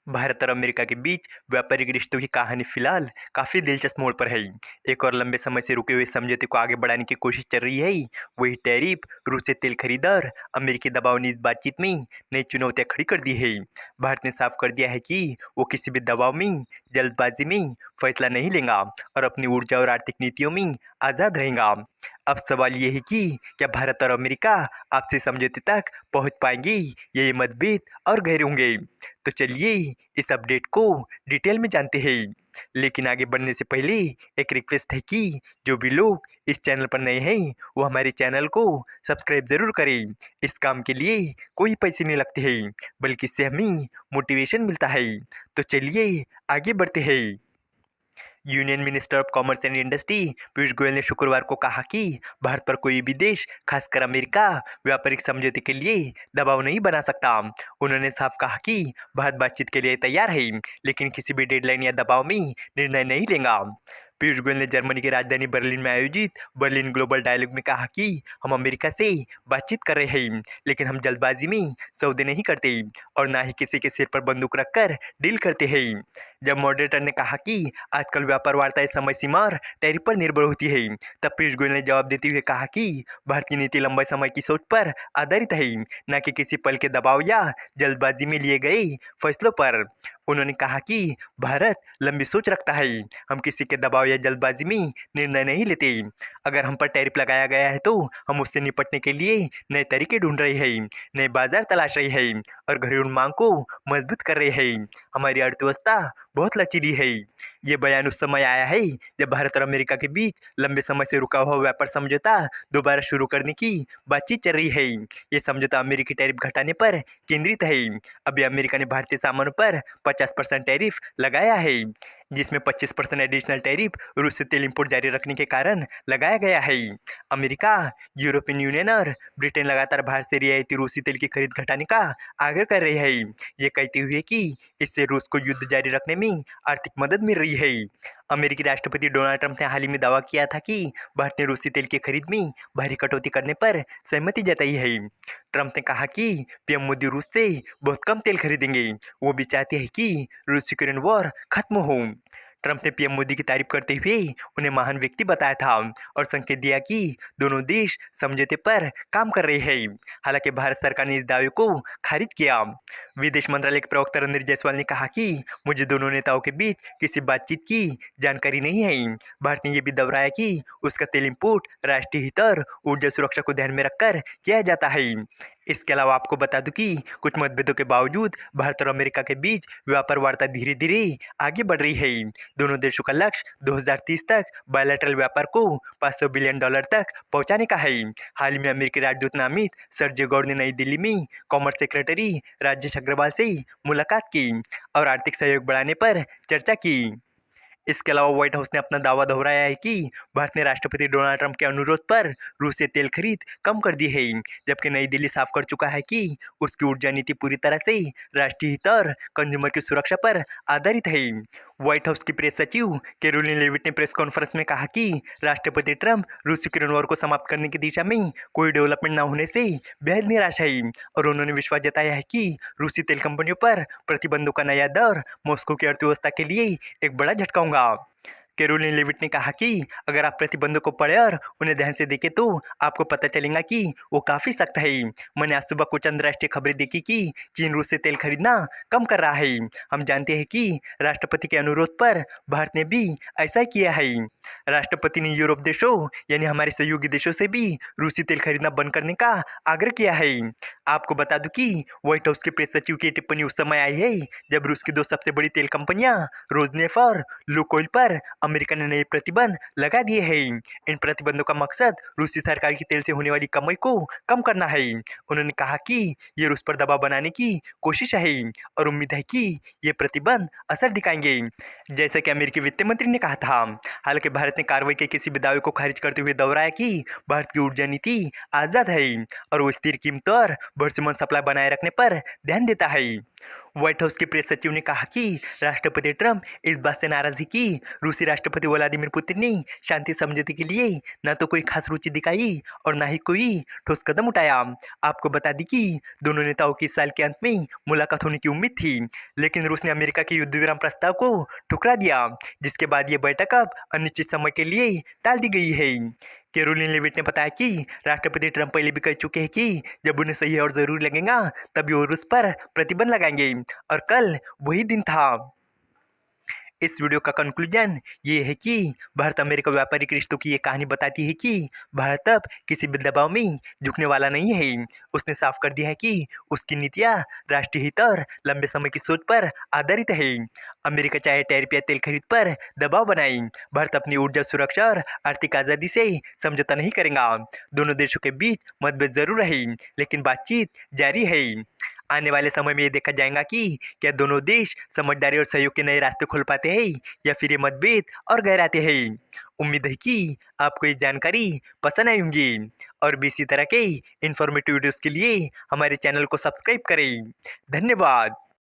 भारत और अमेरिका के बीच व्यापारिक रिश्तों की कहानी फिलहाल काफी दिलचस्प मोड़ पर है। एक और लंबे समय से रुके हुए समझौते को आगे बढ़ाने की कोशिश चल रही है। वही टैरिफ, रूस से तेल खरीद और अमेरिकी दबाव ने इस बातचीत में नई चुनौतियां खड़ी कर दी है। भारत ने साफ कर दिया है कि वो किसी भी दबाव में, जल्दबाजी में फैसला नहीं लेगा और अपनी ऊर्जा और आर्थिक नीतियों में आजाद रहेगा। अब सवाल ये है कि क्या भारत और अमेरिका आपसी समझौते तक पहुंच पाएंगे या ये मतभेद और गहरे होंगे। तो चलिए इस अपडेट को डिटेल में जानते हैं। लेकिन आगे बढ़ने से पहले एक रिक्वेस्ट है कि जो भी लोग इस चैनल पर नए हैं वो हमारे चैनल को सब्सक्राइब जरूर करें। इस काम के लिए कोई पैसे नहीं लगते हैं, बल्कि इससे हमें मोटिवेशन मिलता है। तो चलिए आगे बढ़ते हैं। Union minister of commerce and industry Piyush Goyal ने शुक्रवार को कहा कि भारत पर कोई भी देश, खासकर अमेरिका, व्यापारिक समझौते के लिए दबाव नहीं बना सकता। उन्होंने साफ कहा कि भारत बातचीत के लिए तैयार है, लेकिन किसी भी डेडलाइन या दबाव में निर्णय नहीं लेगा। पीयूष गोयल ने जर्मनी की राजधानी बर्लिन में आयोजित बर्लिन ग्लोबल डायलॉग में कहा कि हम अमेरिका से बातचीत कर रहे हैं, लेकिन हम जल्दबाजी में सौदे नहीं करते और ना ही किसी के सिर पर बंदूक रखकर डील करते हैं। जब मॉडरेटर ने कहा कि आजकल व्यापार वार्ताएं समय सीमा और टैरिफ पर निर्भर होती है, तब पीयूष गोयल ने जवाब देते हुए कहा कि भारत की नीति लंबे समय की सोच पर आधारित है, न कि किसी पल के दबाव या जल्दबाजी में लिए गए फैसलों पर। उन्होंने कहा कि भारत लंबी सोच रखता है, हम किसी के दबाव या जल्दबाजी में निर्णय नहीं लेते। अगर हम पर टैरिफ लगाया गया है तो हम उससे निपटने के लिए नए तरीके ढूंढ रहे हैं, नए बाजार तलाश रहे हैं और घरेलू मांग को मजबूत कर रहे हैं। हमारी अर्थव्यवस्था बहुत लचीली है। ये बयान उस समय आया है जब भारत और अमेरिका के बीच लंबे समय से रुका हुआ व्यापार समझौता दोबारा शुरू करने की बातचीत चल रही है। ये समझौता अमेरिकी टैरिफ घटाने पर केंद्रित है। अभी अमेरिका ने भारतीय सामानों पर 50% टैरिफ लगाया है, जिसमें 25% एडिशनल टैरिफ रूस से तेल इंपोर्ट जारी रखने के कारण लगाया गया है। अमेरिका, यूरोपियन यूनियन और ब्रिटेन लगातार भारत से रियायती रूसी तेल की खरीद घटाने का आग्रह कर रहे हैं, ये कहते हुए कि इससे रूस को युद्ध जारी रखने में आर्थिक मदद मिल रही है। अमेरिकी राष्ट्रपति डोनाल्ड ट्रंप ने हाल ही में दावा किया था कि भारत ने रूसी तेल की खरीद में भारी कटौती करने पर सहमति जताई है। ट्रंप ने कहा कि पीएम मोदी रूस से बहुत कम तेल खरीदेंगे, वो भी चाहते हैं कि रूस यूक्रेन वॉर खत्म हो। ट्रंप ने पीएम मोदी की तारीफ करते हुए उन्हें महान व्यक्ति बताया था और संकेत दिया कि दोनों देश समझौते पर काम कर रहे हैं। हालांकि भारत सरकार ने इस दावे को खारिज किया। विदेश मंत्रालय के प्रवक्ता रणधीर जायसवाल ने कहा कि मुझे दोनों नेताओं के बीच किसी बातचीत की जानकारी नहीं है। भारत ने यह भी दोहराया कि उसका तेल इंपोर्ट राष्ट्रीय हित और ऊर्जा सुरक्षा को ध्यान में रखकर किया जाता है। इसके अलावा आपको बता दूं कि कुछ मतभेदों के बावजूद भारत और अमेरिका के बीच व्यापार वार्ता धीरे धीरे आगे बढ़ रही है। दोनों देशों का लक्ष्य 2030 तक बायलैटरल व्यापार को $500 बिलियन तक पहुंचाने का है। हाल ही में अमेरिकी राजदूत नामित सर्जी गौड़ ने नई दिल्ली में कॉमर्स सेक्रेटरी राजेश अग्रवाल से मुलाकात की और आर्थिक सहयोग बढ़ाने पर चर्चा की। इसके अलावा व्हाइट हाउस ने अपना दावा दोहराया है कि भारत ने राष्ट्रपति डोनाल्ड ट्रंप के अनुरोध पर रूस से तेल खरीद कम कर दी है, जबकि नई दिल्ली साफ कर चुका है कि उसकी ऊर्जा नीति पूरी तरह से राष्ट्रीय हित और कंज्यूमर की सुरक्षा पर आधारित है। व्हाइट हाउस की प्रेस सचिव कैरोलिन लेविट ने प्रेस कॉन्फ्रेंस में कहा कि राष्ट्रपति ट्रंप रूस यूक्रेन वॉर को समाप्त करने की दिशा में कोई डेवलपमेंट न होने से बेहद निराश है और उन्होंने विश्वास जताया है कि रूसी तेल कंपनियों पर प्रतिबंधों का नया दौर मॉस्को की अर्थव्यवस्था के लिए एक बड़ा झटका होगा। कैरोलिन लेविट ने कहा कि अगर आप प्रतिबंधों को पढ़े और उन्हें ध्यान से देखें तो आपको पता चलेगा कि वो काफी सख्त है। मैंने आज सुबह कुछ अंतर्राष्ट्रीय खबरें देखी कि चीन रूस से तेल खरीदना कम कर रहा है। हम जानते हैं कि राष्ट्रपति के अनुरोध पर भारत ने भी ऐसा किया है। राष्ट्रपति ने यूरोप देशों यानी हमारे सहयोगी देशों से भी रूसी तेल खरीदना बंद करने का आग्रह किया है। आपको बता दूं कि व्हाइट हाउस के प्रेस सचिव की टिप्पणी उस समय आई है जब रूस की दो सबसे बड़ी तेल कंपनियां रोजनेफ और लुकोइल पर अमेरिका ने नए प्रतिबंध लगा दिए हैं। इन प्रतिबंधों का मकसद रूसी सरकार की तेल से होने वाली कमाई को कम करना है। उन्होंने कहा कि ये रूस पर दबाव बनाने की कोशिश है और उम्मीद है कि ये प्रतिबंध असर दिखाएंगे, जैसा कि अमेरिकी वित्त मंत्री ने कहा था। हालांकि भारत ने कार्रवाई के किसी भी दावे को खारिज करते हुए दोहराया कि भारत की ऊर्जा नीति आजाद है और वो स्थिर कीमतों और भरोसेमंद सप्लाई बनाए रखने पर ध्यान देता है। व्हाइट हाउस के प्रेस सचिव ने कहा कि राष्ट्रपति ट्रंप इस बात से नाराज है कि रूसी राष्ट्रपति व्लादिमीर पुतिन ने शांति समझौते के लिए न तो कोई खास रुचि दिखाई और न ही कोई ठोस कदम उठाया। आपको बता दी कि दोनों नेताओं की इस साल के अंत में मुलाकात होने की उम्मीद थी, लेकिन रूस ने अमेरिका के युद्ध विराम प्रस्ताव को ठुकरा दिया, जिसके बाद ये बैठक अब अनिश्चित समय के लिए टाल दी गई है। कैरोलिन लेविट ने बताया कि राष्ट्रपति ट्रंप पहले भी कह चुके हैं कि जब उन्हें सही और जरूरी लगेगा तभी वो रूस पर प्रतिबंध लगाएंगे, और कल वही दिन था। इस वीडियो का कंक्लूजन ये है कि भारत अमेरिका व्यापारिक रिश्तों की ये कहानी बताती है कि भारत अब किसी भी दबाव में झुकने वाला नहीं है। उसने साफ कर दिया है कि उसकी नीतियाँ राष्ट्रीय हित और लंबे समय की सोच पर आधारित है। अमेरिका चाहे टैरिफ या तेल खरीद पर दबाव बनाए, भारत अपनी ऊर्जा सुरक्षा और आर्थिक आज़ादी से समझौता नहीं करेगा। दोनों देशों के बीच मतभेद जरूर है, लेकिन बातचीत जारी है। आने वाले समय में ये देखा जाएगा कि क्या दोनों देश समझदारी और सहयोग के नए रास्ते खोल पाते हैं या फिर ये मतभेद और गहराते हैं। उम्मीद है कि आपको ये जानकारी पसंद आई होंगी, और भी इसी तरह के इन्फॉर्मेटिव वीडियोस के लिए हमारे चैनल को सब्सक्राइब करें। धन्यवाद।